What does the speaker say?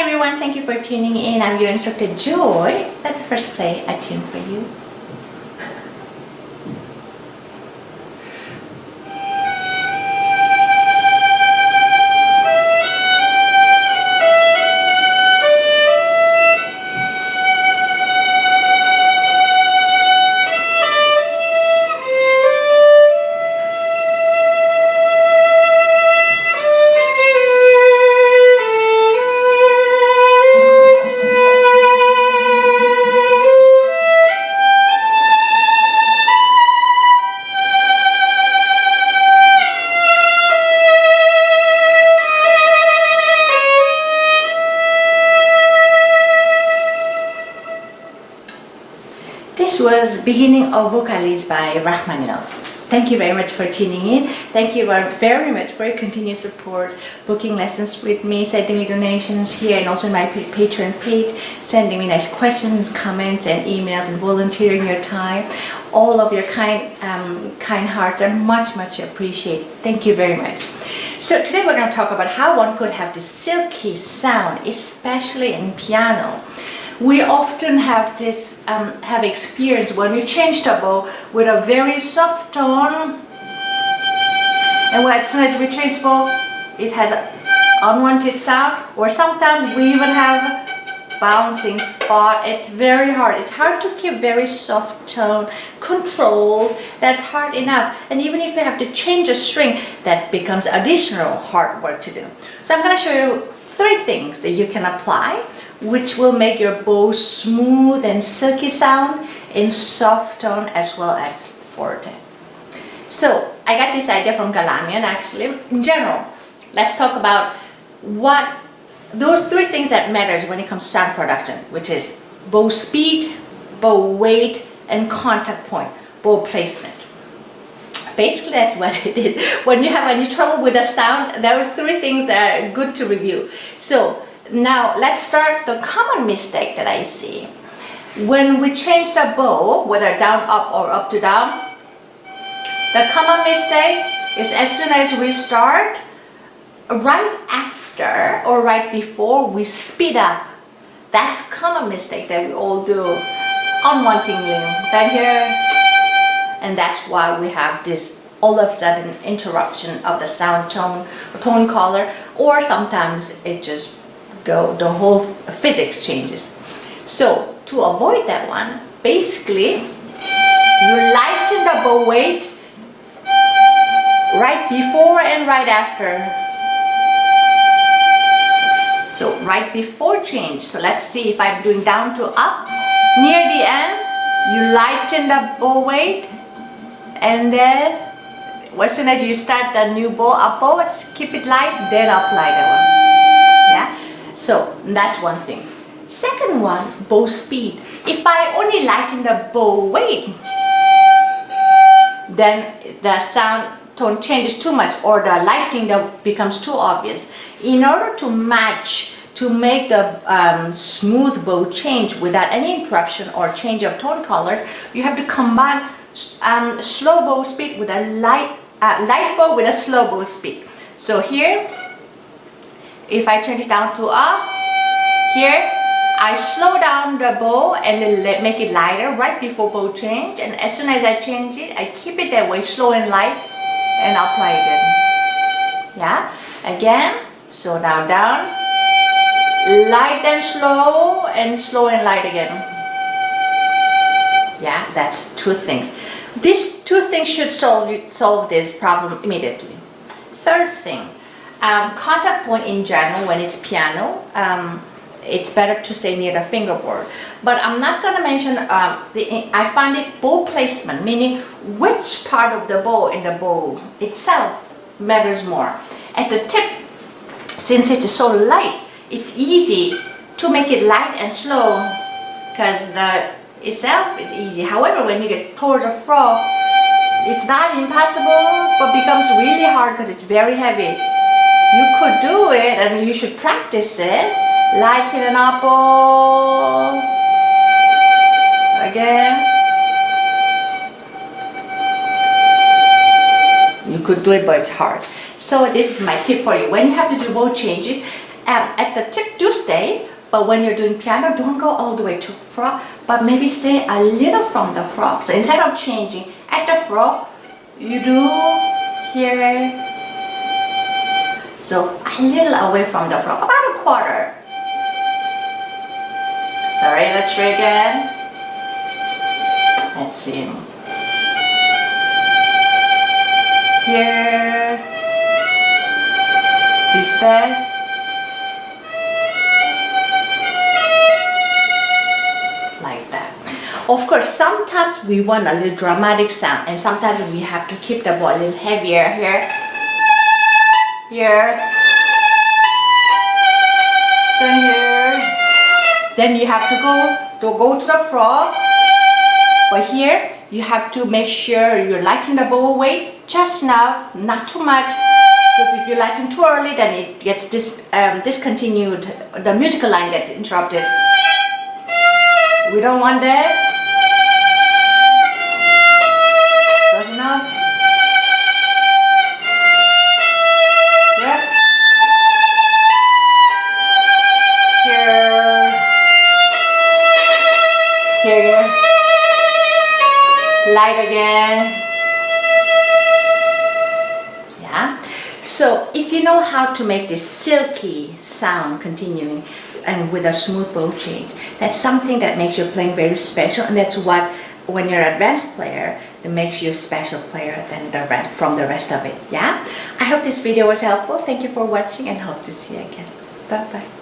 everyone, thank you for tuning in. I'm your instructor Joy. Let me first play a tune for you. This was beginning of Vocalise by Rachmaninoff. Thank you very much for tuning in. Thank you very much for your continued support, booking lessons with me, sending me donations here and also my Patreon page, sending me nice questions, comments and emails and volunteering your time. All of your kind hearts are much appreciated. Thank you very much. So today we're going to talk about how one could have this silky sound, especially in piano. We often have this experience when we change the bow with a very soft tone, and as soon as we change bow, it has an unwanted sound, or sometimes we even have bouncing spot. It's very hard. It's hard to keep very soft tone controlled. That's hard enough. And even if you have to change a string, that becomes additional hard work to do. So I'm going to show you 3 things that you can apply which will make your bow smooth and silky sound in soft tone as well as forte. So I got this idea from Galamian actually. In general, let's talk about what those 3 things that matters when it comes to sound production, which is bow speed, bow weight, and contact point, bow placement. Basically, that's what it is. When you have any trouble with the sound, those 3 things are good to review. So now let's start the common mistake that I see. When we change the bow, whether down up or up to down, the common mistake is as soon as we start, right after or right before we speed up. That's a common mistake that we all do unwantingly. Back here. And that's why we have this all of a sudden interruption of the sound tone color, or sometimes it just the whole physics changes. So to avoid that one, basically you lighten the bow weight right before and right after. So right before change. So let's see if I'm doing down to up. Near the end, you lighten the bow weight, and then as soon as you start the new bow, up bow, keep it light, then apply the one. Yeah. So that's one thing. Second one, bow speed. If I only lighten the bow weight, then the sound tone changes too much, or the lighting becomes too obvious. In order to match, to make the smooth bow change without any interruption or change of tone colors, you have to combine slow bow speed with a light bow with a slow bow speed. So here, if I change it down to up, here I slow down the bow and then make it lighter right before bow change, and as soon as I change it, I keep it that way, slow and light, and apply again. Yeah, again, so now down, light and slow and light again. Yeah, that's 2 things. These 2 things should solve this problem immediately. Third thing, contact point in general, when it's piano, it's better to stay near the fingerboard. But I'm not going to mention, I find it bow placement, meaning which part of the bow in the bow itself matters more. At the tip, since it's so light, it's easy to make it light and slow because the itself is easy. However, when you get towards the frog, it's not impossible, but becomes really hard because it's very heavy. You could do it and you should practice it. Lighten and up, again. You could do it, but it's hard. So this is my tip for you. When you have to do bow changes, at the tip, do do stay, but when you're doing piano, don't go all the way to frog, but maybe stay a little from the frog. So instead of changing at the frog, you do here. So a little away from the frog, about a quarter. Sorry, let's try again. Let's see. Here. This way. Of course, sometimes we want a little dramatic sound, and sometimes we have to keep the bow a little heavier here. Here. Then here. Then you have to go to the frog. But here, you have to make sure you're lighting the bow away just enough, not too much. Because if you lighten too early, then it gets discontinued. The musical line gets interrupted. We don't want that. Enough. Yep. Here. Here. Light again. Yeah. So if you know how to make this silky sound continuing and with a smooth bow change, that's something that makes your playing very special, and that's what, when you're an advanced player, that makes you a special player than from the rest of it. Yeah, I hope this video was helpful. Thank you for watching and hope to see you again. Bye bye.